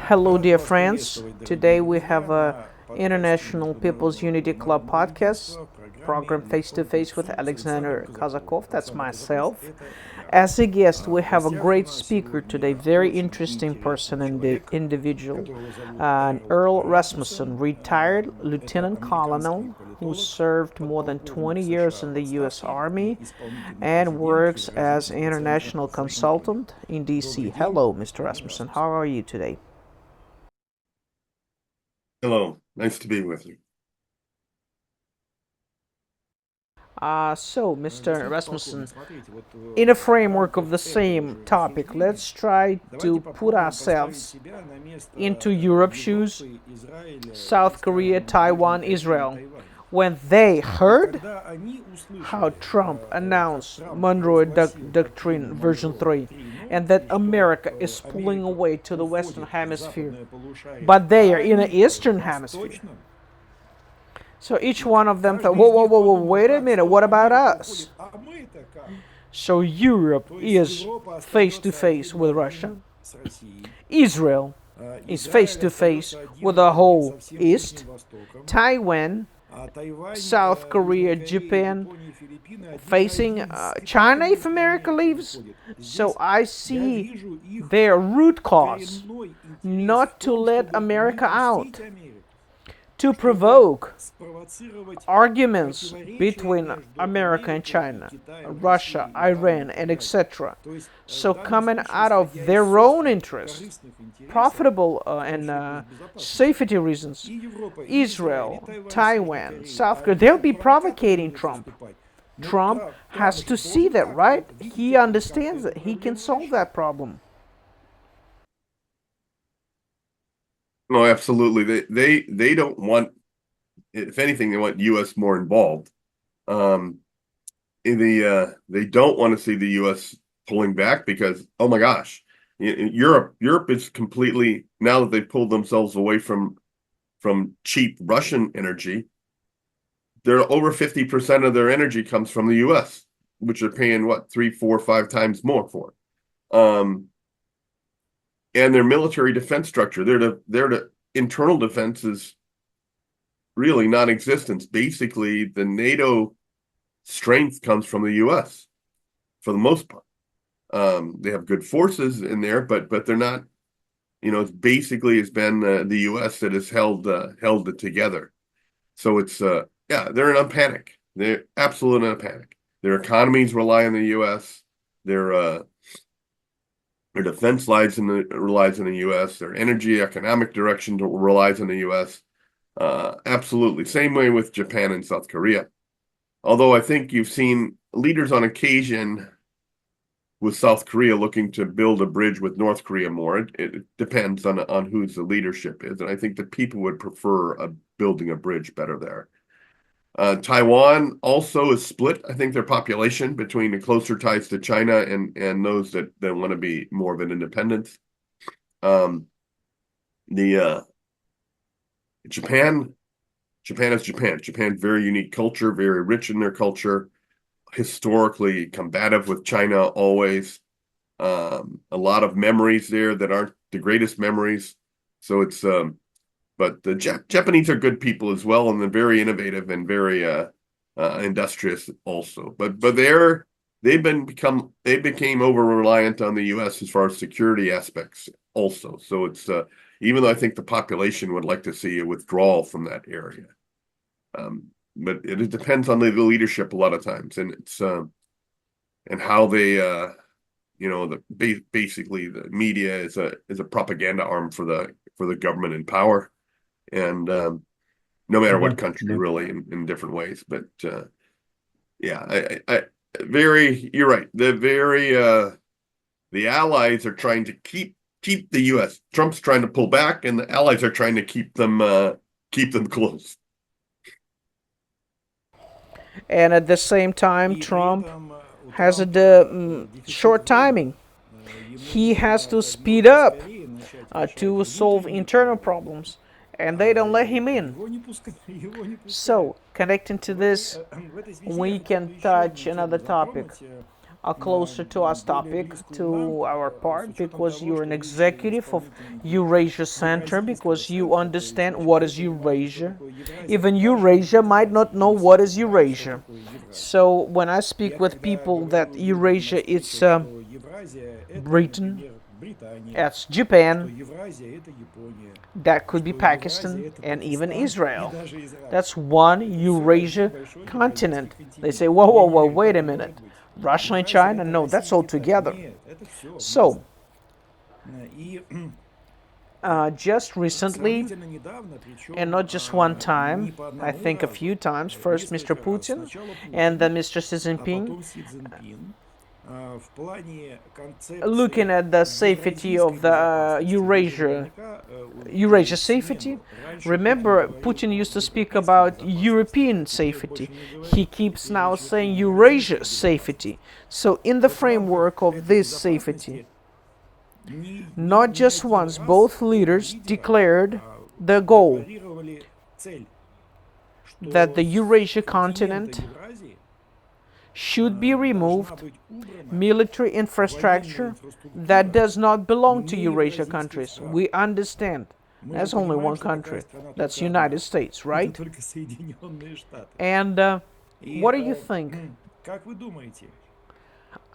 Hello, dear friends. Today we have a International People's Unity Club podcast program face to face with Alexander Kazakov. That's myself. As a guest, we have a great speaker today, very interesting person and individual, Earl Rasmussen, retired lieutenant colonel who served more than 20 years in the U.S. Army and works as an international consultant in D.C. Hello, Mr. Rasmussen. How are you today? Hello, nice to be with you. Mr. Rasmussen, in a framework of the same topic, let's try to put ourselves into Europe's shoes, South Korea, Taiwan, Israel. When they heard how Trump announced Monroe Doctrine version 3 and that America is pulling away to the Western Hemisphere, but they are in the Eastern Hemisphere. So each one of them thought, whoa, wait a minute, what about us? So Europe is face to face with Russia. Israel is face to face with the whole East. Taiwan, South Korea, Japan, facing China if America leaves. So I see their root cause not to let America out, to provoke arguments between America and China, Russia, Iran, and etc. So coming out of their own interests, profitable and safety reasons, Israel, Taiwan, South Korea, they'll be provocating Trump. Trump has to see that, right? He understands that he can solve that problem. No, absolutely. They don't want, if anything, they want U.S. more involved. They don't want to see the U.S. pulling back because, oh my gosh, Europe is completely, now that they've pulled themselves away from cheap Russian energy, they're over 50% of their energy comes from the U.S., which they're paying what, 3, 4, 5 times more for. And their military defense structure, their internal defense is really non-existent. Basically, the NATO strength comes from the U.S. for the most part. They have good forces in there, but they're not. It's basically has been the U.S. that has held it together. So it's they're in a panic. They're absolutely in a panic. Their economies rely on the U.S. Their defense relies on the U.S. Their energy, economic direction relies on the U.S. Absolutely. Same way with Japan and South Korea. Although I think you've seen leaders on occasion with South Korea looking to build a bridge with North Korea more. It depends on who's the leadership is. And I think that people would prefer building a bridge better there. Taiwan also is split, I think, their population between the closer ties to China and those that want to be more of an independence. Japan is Japan. Japan's very unique culture, very rich in their culture, historically combative with China always. A lot of memories there that aren't the greatest memories. So it's but the Japanese are good people as well, and they're very innovative and very industrious also. But they became over reliant on the U.S. as far as security aspects also. So it's even though I think the population would like to see a withdrawal from that area, but it depends on the leadership a lot of times, and it's and how they basically the media is a propaganda arm for the government in power. And no matter what country, really, in different ways. But you're right. The allies are trying to keep the U.S. Trump's trying to pull back, and the allies are trying to keep them close. And at the same time, Trump has a short timing. He has to speed up to solve internal problems, and they don't let him in. So, connecting to this, we can touch another topic. are closer to our topic, to our part, because you're an executive of Eurasia Center, because you understand what is Eurasia. Even Eurasia might not know what is Eurasia. So when I speak with people that Eurasia is Britain, that's Japan, that could be Pakistan, and even Israel. That's one Eurasia continent. They say, whoa, whoa, whoa, wait a minute. Russia and China? No, that's all together. So, just recently, and not just one time, I think a few times, first Mr. Putin and then Mr. Xi Jinping, looking at the safety of the Eurasia safety. Remember, Putin used to speak about European safety. He keeps now saying Eurasia safety. So in the framework of this safety, not just once, both leaders declared the goal that the Eurasia continent should be removed military infrastructure that does not belong to Eurasia countries. We understand. There's only one country. That's United States, right? And what do you think?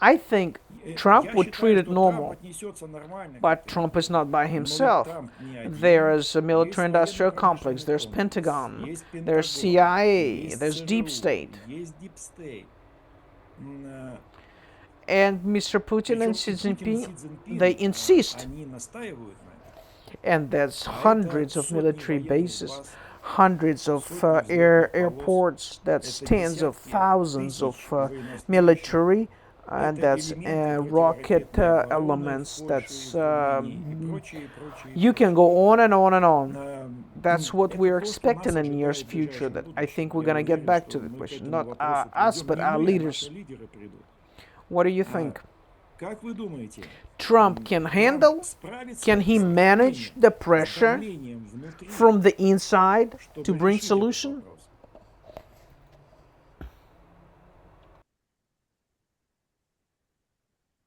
I think Trump would treat it normal, but Trump is not by himself. There's a military-industrial complex, there's Pentagon, there's CIA, there's Deep State. And Mr. Putin and Xi Jinping, they insist. And there's hundreds of military bases, hundreds of airports, that's tens of thousands of military, and that's rocket elements, that's you can go on and on and on. That's what we're expecting in years future, that I think we're going to get back to the question, not us, but our leaders. What do you think? Trump can handle, can he manage the pressure from the inside to bring solution?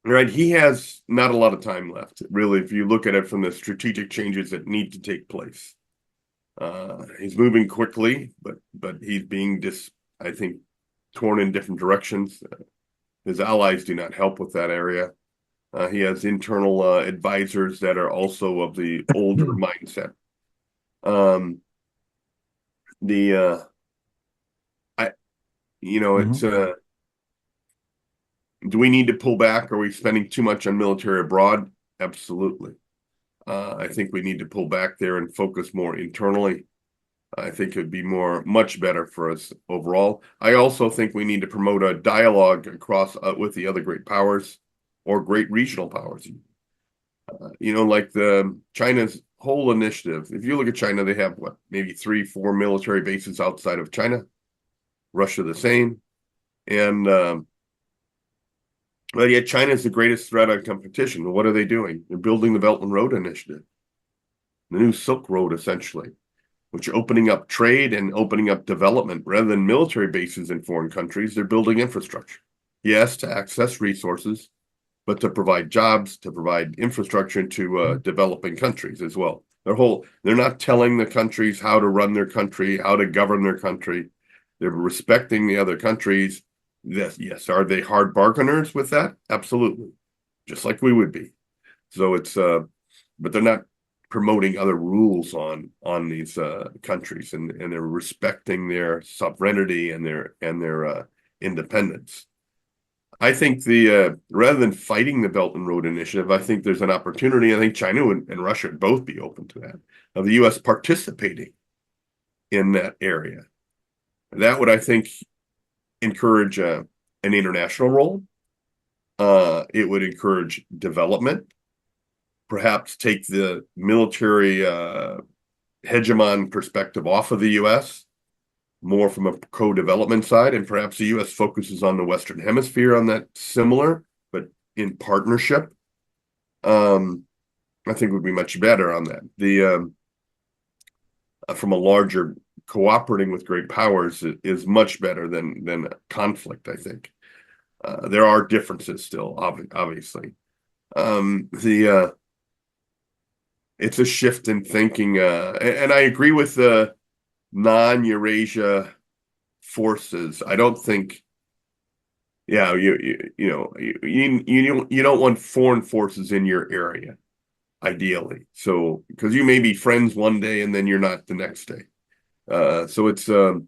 Right, he has not a lot of time left, really, if you look at it from the strategic changes that need to take place. He's moving quickly, but he's being I think, torn in different directions. His allies do not help with that area. He has internal advisors that are also of the older mindset. It's do we need to pull back? Are we spending too much on military abroad? Absolutely. I think we need to pull back there and focus more internally. I think it would be much better for us overall. I also think we need to promote a dialogue across with the other great powers or great regional powers. Like China's whole initiative. If you look at China, they have maybe 3-4 military bases outside of China. Russia the same, and but yet China is the greatest threat on competition. What are they doing? They're building the Belt and Road Initiative, the new Silk Road, essentially, which are opening up trade and opening up development rather than military bases in foreign countries. They're building infrastructure. Yes, to access resources, but to provide jobs, to provide infrastructure to developing countries as well. They're not telling the countries how to run their country, how to govern their country. They're respecting the other countries. Yes. Are they hard bargainers with that? Absolutely. Just like we would be. So but they're not promoting other rules on these countries, and they're respecting their sovereignty and their independence. I think rather than fighting the Belt and Road Initiative, I think there's an opportunity. I think China and Russia would both be open to that, of the U.S. participating in that area. That would, I think, encourage an international role. It would encourage development, perhaps take the military hegemon perspective off of the U.S., more from a co-development side, and perhaps the U.S. focuses on the Western Hemisphere on that similar, but in partnership. I think would be much better on that. From a larger cooperating with great powers is much better than conflict, I think. There are differences still, obviously. It's a shift in thinking, and I agree with the non-Eurasia forces. I don't think, yeah, you don't want foreign forces in your area, ideally. So because you may be friends one day and then you're not the next day. So it's I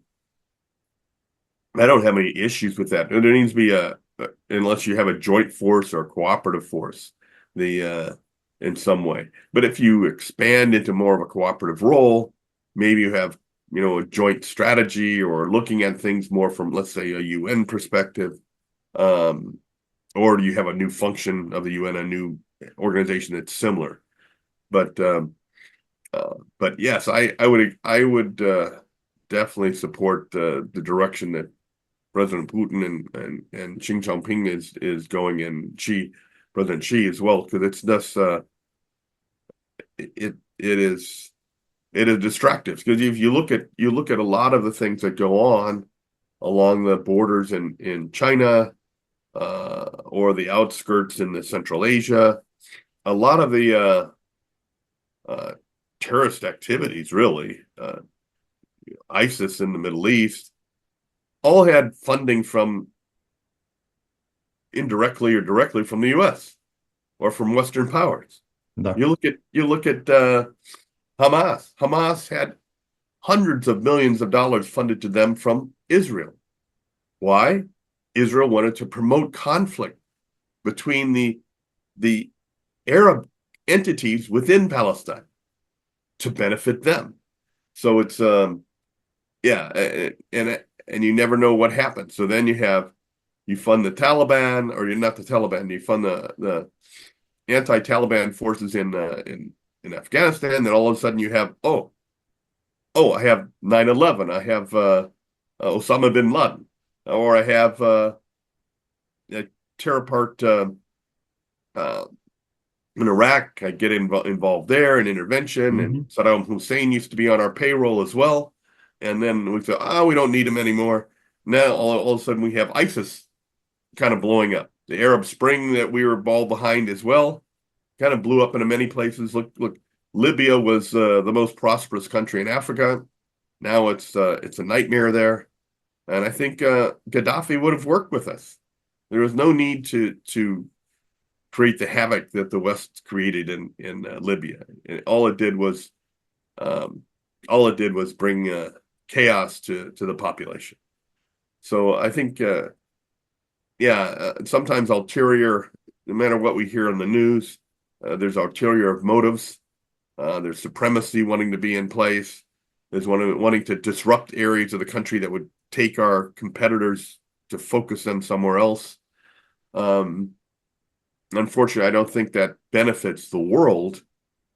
don't have any issues with that. There needs to be unless you have a joint force or a cooperative force, in some way. But if you expand into more of a cooperative role, maybe you have, a joint strategy or looking at things more from, let's say, a UN perspective, or you have a new function of the UN, a new organization that's similar. But yes, I would definitely support the direction that President Putin and Xi Jinping is going, and President Xi as well, because it's just it is distractive. Because if you look at a lot of the things that go on along the borders in China, or the outskirts in the Central Asia, a lot of the terrorist activities, really, ISIS in the Middle East, all had funding from indirectly or directly from the U.S. or from Western powers. Да. You look at Hamas. Hamas had hundreds of millions of dollars funded to them from Israel. Why? Israel wanted to promote conflict between the Arab entities within Palestine to benefit them. So it's and you never know what happens. So then you fund the Taliban, or you're not the Taliban, you fund the anti-Taliban forces in Afghanistan. Then all of a sudden you have I have 9/11, I have Osama bin Laden, or I have tear apart in Iraq. I get involved there in intervention, and Saddam Hussein used to be on our payroll as well. And then we thought, we don't need him anymore. Now all of a sudden we have ISIS kind of blowing up. The Arab Spring that we were all behind as well kind of blew up in many places. Look, Libya was the most prosperous country in Africa. Now it's a nightmare there. And I think Gaddafi would have worked with us. There was no need to create the havoc that the West created in Libya. And all it did was bring chaos to the population. So I think, sometimes ulterior, no matter what we hear on the news, there's ulterior motives. There's supremacy wanting to be in place. There's wanting to disrupt areas of the country that would take our competitors to focus them somewhere else. Unfortunately, I don't think that benefits the world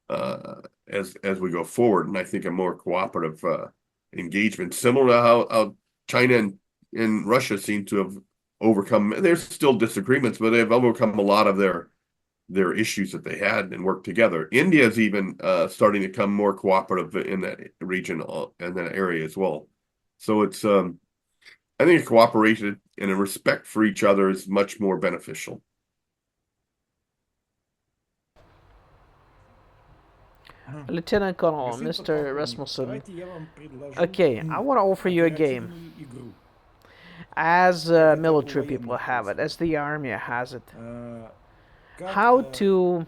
as we go forward. And I think a more cooperative engagement, similar to how China and Russia seem to have overcome. There's still disagreements, but they've overcome a lot of their issues that they had and worked together. India is even starting to become more cooperative in that region and that area as well. So it's I think a cooperation and a respect for each other is much more beneficial. Lieutenant Colonel, Mr. Rasmussen. Okay, I want to offer you a game. As military people have it, as the army has it. How to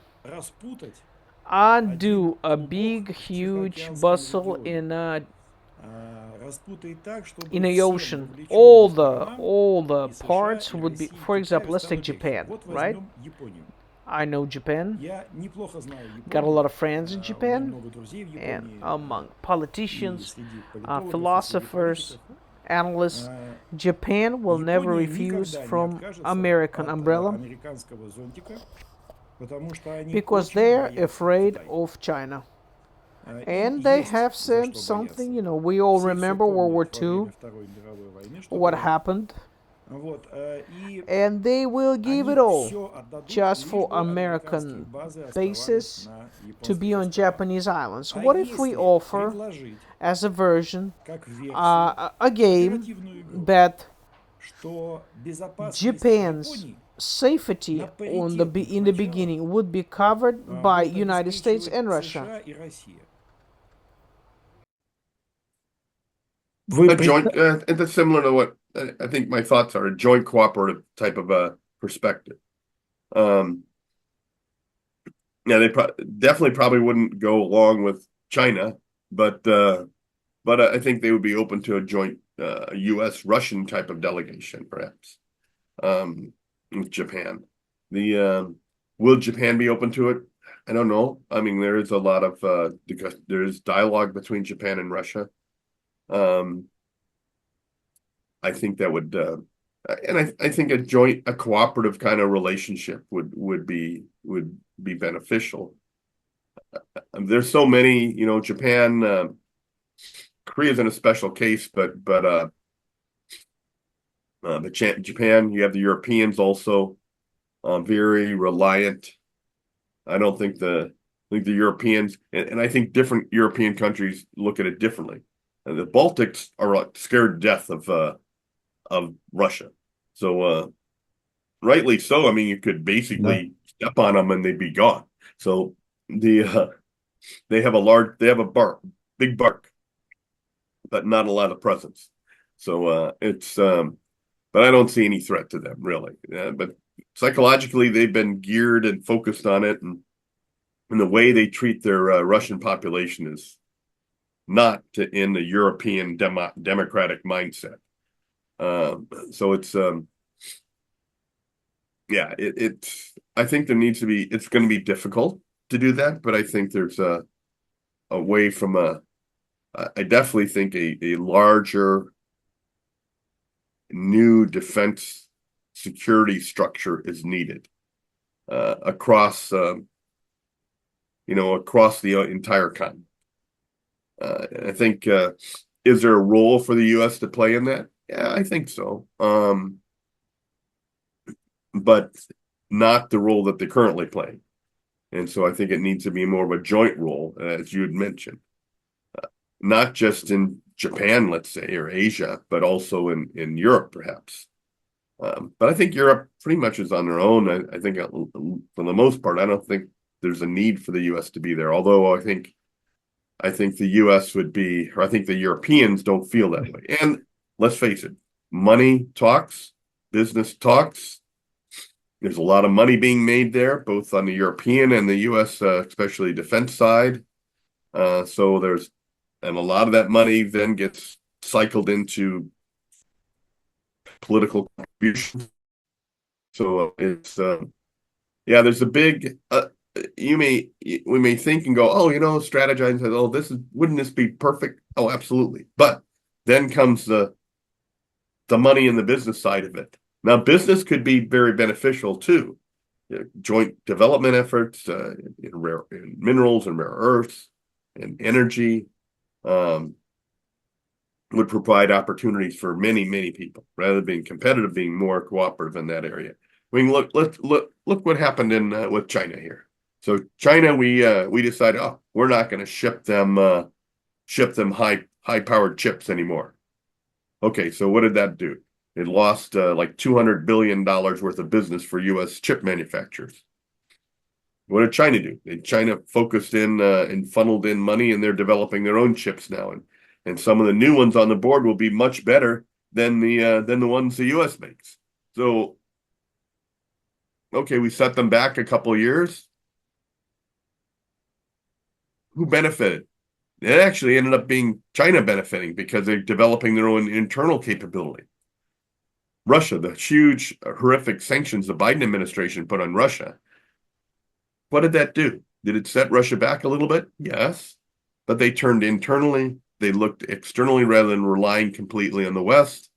undo a big, huge bustle in the ocean. All the parts would be, for example, let's take Japan, right? I know Japan, got a lot of friends in Japan, and among politicians, philosophers, analysts, Japan will never refuse from American umbrella because they're afraid of China. And they have said something, we all remember World War II, what happened. And they will give it all just for American bases to be on Japanese islands. What if we offer as a version a game that Japan's safety in the beginning would be covered by United States and Russia. A joint, and that's similar to what I think my thoughts are, a joint cooperative type of a perspective. Yeah, they definitely probably wouldn't go along with China, but I think they would be open to a joint U.S.-Russian type of delegation, perhaps, with Japan. Will Japan be open to it? I don't know. I mean, there is a lot of there is dialogue between Japan and Russia. I think that would, and I think a cooperative kind of relationship would be beneficial. There's so many, Japan, Korea's in a special case, but Japan, you have the Europeans also, very reliant. I don't think the Europeans, and I think different European countries look at it differently. And the Baltics are scared to death of Russia. So rightly so. I mean, you could basically step on them and they'd be gone. So they have a big bark, but not a lot of presence. So but I don't see any threat to them really. But psychologically, they've been geared and focused on it, and the way they treat their Russian population is not in the European democratic mindset. So it's I think there needs to be, it's going to be difficult to do that, but I think there's a way from I definitely think a larger new defense security structure is needed across across the entire continent. I think is there a role for the U.S. to play in that? Yeah, I think so. But not the role that they currently play. And so I think it needs to be more of a joint role, as you had mentioned, not just in Japan, let's say, or Asia, but also in Europe, perhaps. But I think Europe pretty much is on their own. I think for the most part, I don't think there's a need for the U.S. to be there. Although I think the U.S. would be, or I think the Europeans don't feel that way. And let's face it, money talks, business talks. There's a lot of money being made there, both on the European and the U.S., especially defense side. And a lot of that money then gets cycled into political contributions. So it's there's a big. We may think and go, oh, strategize and say, oh, wouldn't this be perfect? Oh, absolutely. But then comes the money and the business side of it. Now, business could be very beneficial too. Joint development efforts in minerals and rare earths and energy would provide opportunities for many, many people. Rather than being competitive, being more cooperative in that area. I mean, look what happened with China here. So China, we decided, we're not going to ship them high powered chips anymore. Okay, so what did that do? It lost like $200 billion worth of business for U.S. chip manufacturers. What did China do? China focused in and funneled in money, and they're developing their own chips now. And some of the new ones on the board will be much better than the ones the U.S. makes. So, okay, we set them back a couple of years. Who benefited? It actually ended up being China benefiting because they're developing their own internal capability. Russia, the huge, horrific sanctions the Biden administration put on Russia. What did that do? Did it set Russia back a little bit? Yes. But they turned internally. They looked externally rather than relying completely on the West.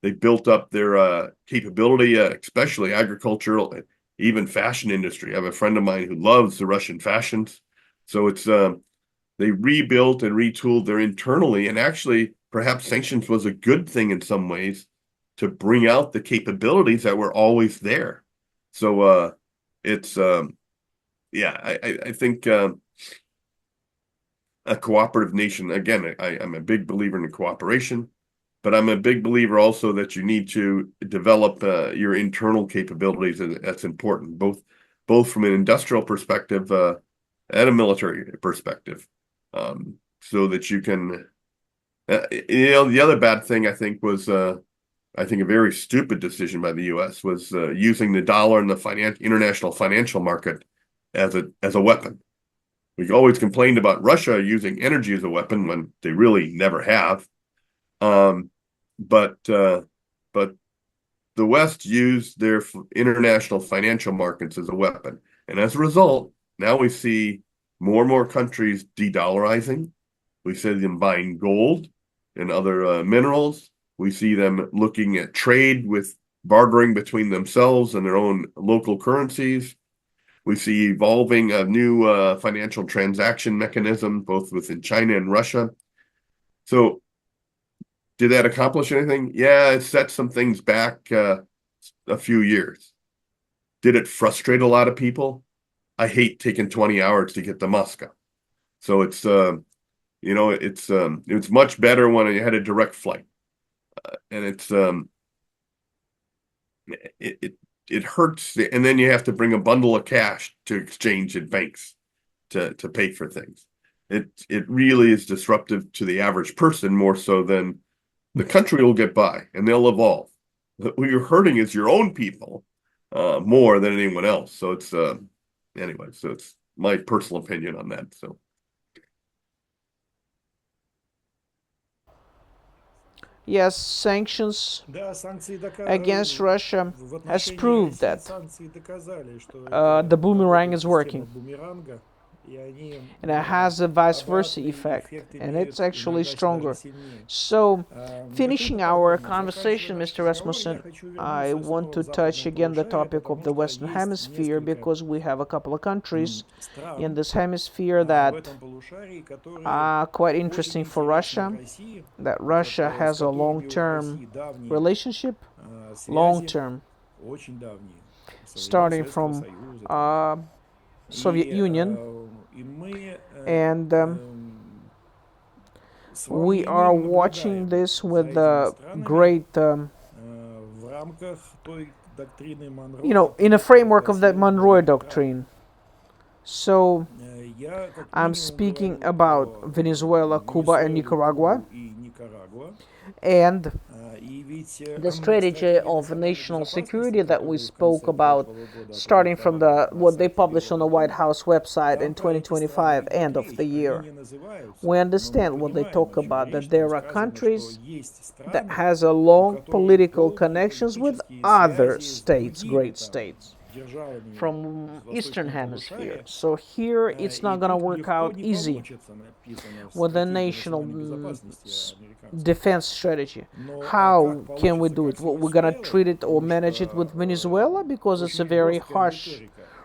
They built up their capability, especially agricultural, even fashion industry. I have a friend of mine who loves the Russian fashions. So it's they rebuilt and retooled their internally. And actually, perhaps sanctions was a good thing in some ways, to bring out the capabilities that were always there. So it's I think a cooperative nation, again, I'm a big believer in cooperation. but I'm a big believer also that you need to develop your internal capabilities, and that's important, both from an industrial perspective and a military perspective, so that you can. The other bad thing I think was I think a very stupid decision by the U.S. was using the dollar and the international financial market as a weapon. We've always complained about Russia using energy as a weapon when they really never have. But the West used their international financial markets as a weapon. And as a result, now we see more and more countries de-dollarizing. We see them buying gold and other minerals. We see them looking at trade with bartering between themselves and their own local currencies. We see evolving a new financial transaction mechanism, both within China and Russia. So did that accomplish anything? Yeah, it set some things back a few years. Did it frustrate a lot of people? I hate taking 20 hours to get to Moscow. So it's it's much better when you had a direct flight. And it hurts, and then you have to bring a bundle of cash to exchange at banks to pay for things. It really is disruptive to the average person more so than the country will get by and they'll evolve. What you're hurting is your own people more than anyone else. So it's anyway. So it's my personal opinion on that. So. Yes, sanctions against Russia has proved that the boomerang is working. And it has a vice versa effect, and it's actually stronger. So, finishing our conversation, Mr. Rasmussen, I want to touch again the topic of the Western Hemisphere, because we have a couple of countries in this hemisphere that are quite interesting for Russia, that Russia has a long-term relationship, long-term, starting from Soviet Union, and we are watching this with great, in a framework of that Monroe Doctrine. So I'm speaking about Venezuela, Cuba, and Nicaragua, and the strategy of national security that we spoke about, starting from what they published on the White House website in 2025, end of the year. We understand what they talk about, that there are countries that has a long political connections with other states, great states, from Eastern Hemisphere. So here it's not going to work out easy with the national defense strategy. How can we do it? Well, we're going to treat it or manage it with Venezuela, because it's a very harsh,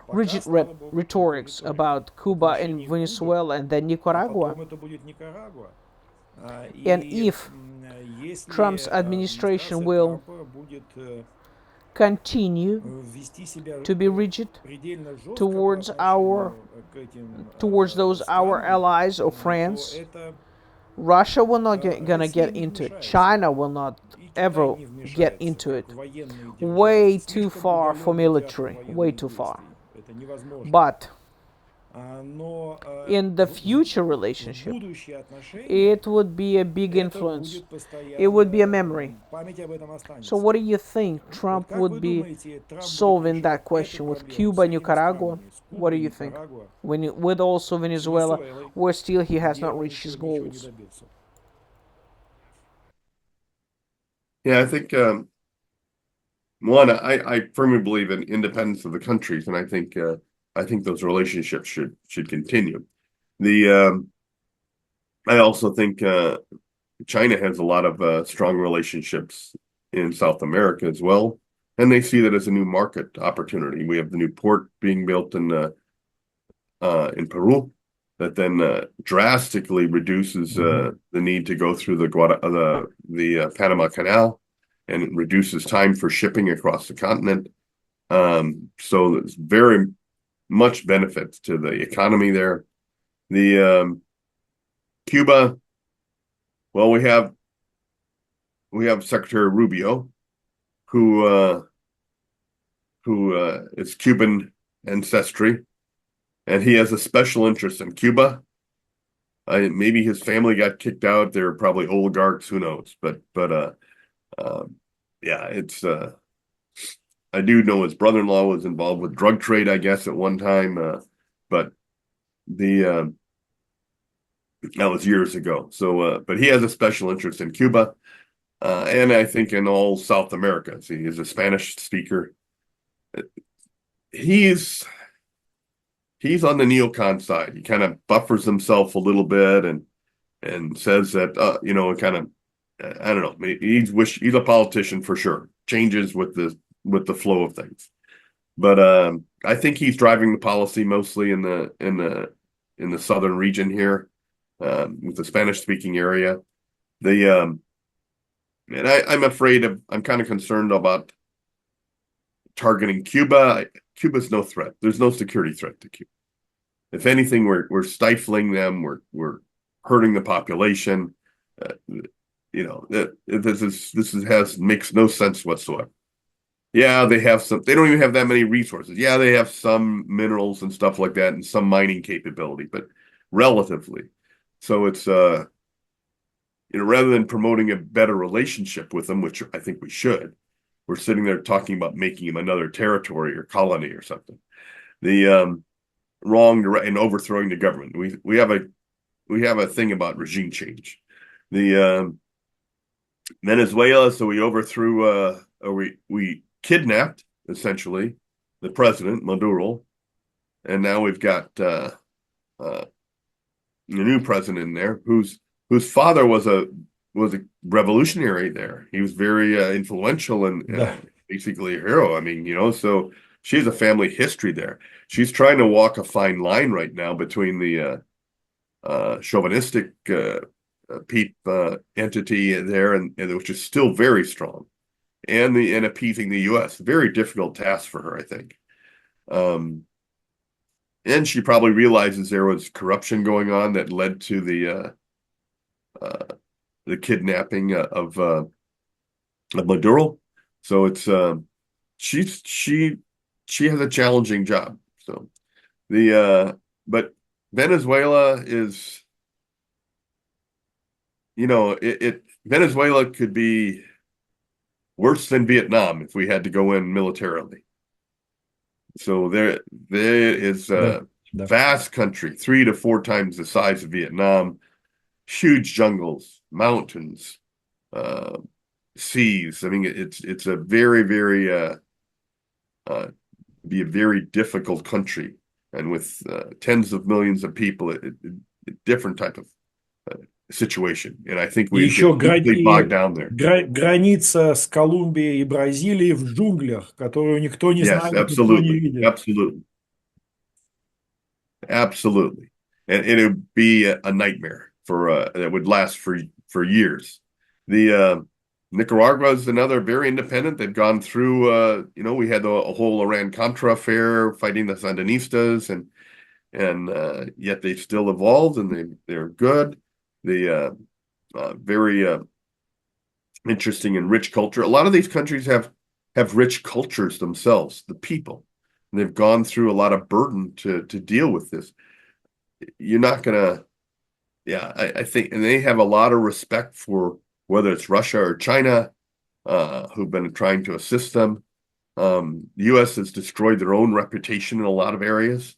rigid rhetorics about Cuba and Venezuela and then Nicaragua. And if Trump's administration will continue to be rigid towards those our allies or friends, Russia will not gonna get into it. China will not ever get into it. Way too far for military, way too far. But in the future relationship, it would be a big influence. It would be a memory. So what do you think Trump would be solving that question with Cuba, Nicaragua? What do you think? With also Venezuela, where still he has not reached his goals. Yeah, I think one, I firmly believe in independence of the countries, and I think those relationships should continue. I also think China has a lot of strong relationships in South America as well, and they see that as a new market opportunity. We have the new port being built in Peru, that then drastically reduces the need to go through the Panama Canal, and it reduces time for shipping across the continent. So there's very much benefits to the economy there. The Cuba, well, we have we have Secretary Rubio, who is Cuban ancestry, and he has a special interest in Cuba. Maybe his family got kicked out. They're probably oligarchs. Who knows? But yeah, it's. I do know his brother-in-law was involved with drug trade, I guess, at one time. But the that was years ago. So, but he has a special interest in Cuba, and I think in all South America. See, he's a Spanish speaker. He's on the neocon side. He kind of buffers himself a little bit and says that kind of I don't know. He's a politician for sure. Changes with the flow of things, but I think he's driving the policy mostly in the southern region here, with the Spanish speaking area. And I'm kind of concerned about targeting Cuba. Cuba's no threat. There's no security threat to Cuba. If anything, we're stifling them. We're hurting the population. Makes no sense whatsoever. Yeah, they have some. They don't even have that many resources. Yeah, they have some minerals and stuff like that, and some mining capability, but relatively. So it's rather than promoting a better relationship with them, which I think we should, we're sitting there talking about making them another territory or colony or something. The and overthrowing the government. We have a thing about regime change. The Venezuela, so we overthrew or we kidnapped essentially the president Maduro, and now we've got the new president in there whose father was a revolutionary there. He was very influential and basically a hero. I mean, so she has a family history there. She's trying to walk a fine line right now between the chauvinistic entity there, and which is still very strong, and appeasing the U.S. Very difficult task for her, I think. And she probably realizes there was corruption going on that led to the kidnapping of Maduro. So it's she has a challenging job. So but Venezuela is, Venezuela could be worse than Vietnam if we had to go in militarily. So there is a vast country, 3 to 4 times the size of Vietnam, huge jungles, mountains, seas. I mean, it's a very, very be a very difficult country, and with tens of millions of people, a different type of situation. And I think we get bogged down there. Граница с Колумбией и Бразилией в джунглях, которую никто не знает, никто не видит. Absolutely. And it would be a nightmare that would last for years. The Nicaragua is another very independent. They've gone through, we had a whole Iran-Contra affair fighting the Sandinistas, and yet they still evolved, and they're good. The very interesting and rich culture. A lot of these countries have rich cultures themselves, the people. And they've gone through a lot of burden to deal with this. You're not gonna, I think, and they have a lot of respect for whether it's Russia or China, who've been trying to assist them. The U.S. has destroyed their own reputation in a lot of areas.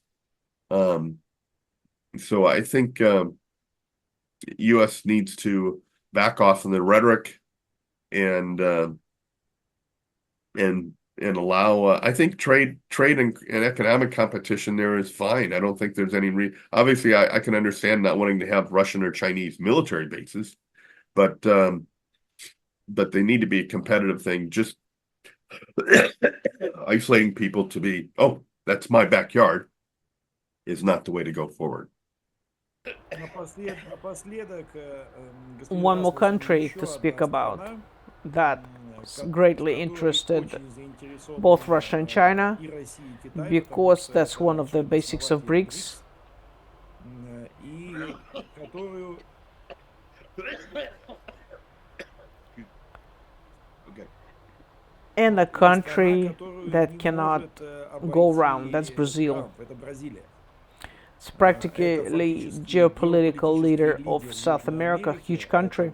So I think U.S. needs to back off on the rhetoric and allow. I think trade and economic competition there is fine. I don't think there's any. Obviously, I can understand not wanting to have Russian or Chinese military bases, but they need to be a competitive thing. Just isolating people to be, oh, that's my backyard, is not the way to go forward. One more country to speak about that greatly interested both Russia and China, because that's one of the basics of BRICS. And a country that cannot go round, that's Brazil. It's practically geopolitical leader of South America, huge country,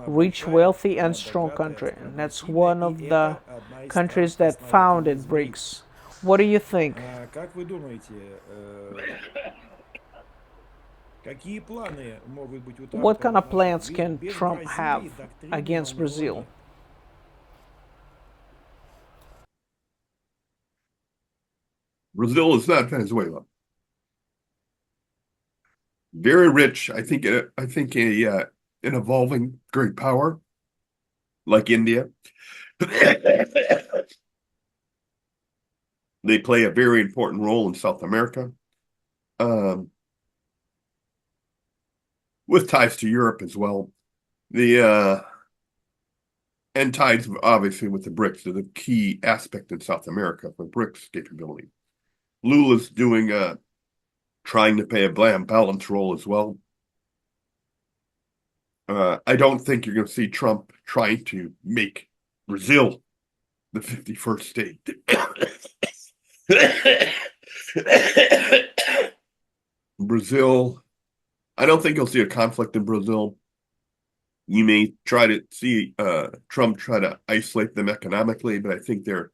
rich, wealthy, and strong country. And that's one of the countries that founded BRICS. What do you think? What kind of plans can Trump have against Brazil? Brazil is not Venezuela. Very rich. I think an evolving great power like India. They play a very important role in South America, with ties to Europe as well. And ties obviously with the BRICS. They're the key aspect in South America for BRICS capability. Lula's doing trying to play a balanced role as well. I don't think you're going to see Trump trying to make Brazil the 51st state. Brazil, I don't think you'll see a conflict in Brazil. You may try to see Trump try to isolate them economically, but I think their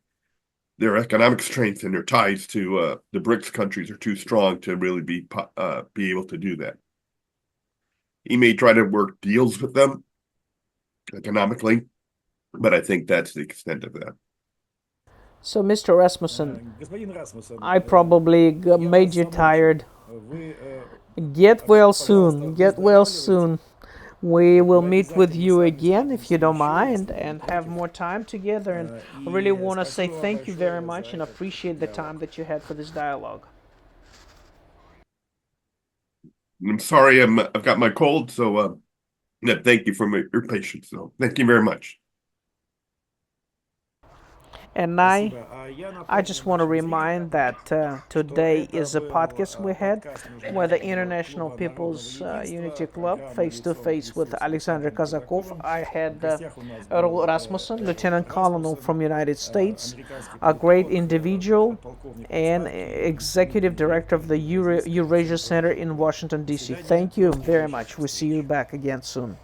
economic strength and their ties to the BRICS countries are too strong to really be able to do that. He may try to work deals with them economically, but I think that's the extent of that. So, Mr. Rasmussen, I probably made you tired. Get well soon. Get well soon. We will meet with you again if you don't mind and have more time together. And I really want to say thank you very much and appreciate the time that you had for this dialogue. I'm sorry, I've got my cold, so thank you for your patience. So thank you very much. And I just want to remind that today is a podcast we had with the International People's Unity Club, face-to-face with Alexander Kazakov. I had Earl Rasmussen, Lieutenant Colonel from United States, a great individual and Executive Director of the Eurasia Center in Washington, D.C. Thank you very much. We'll see you back again soon.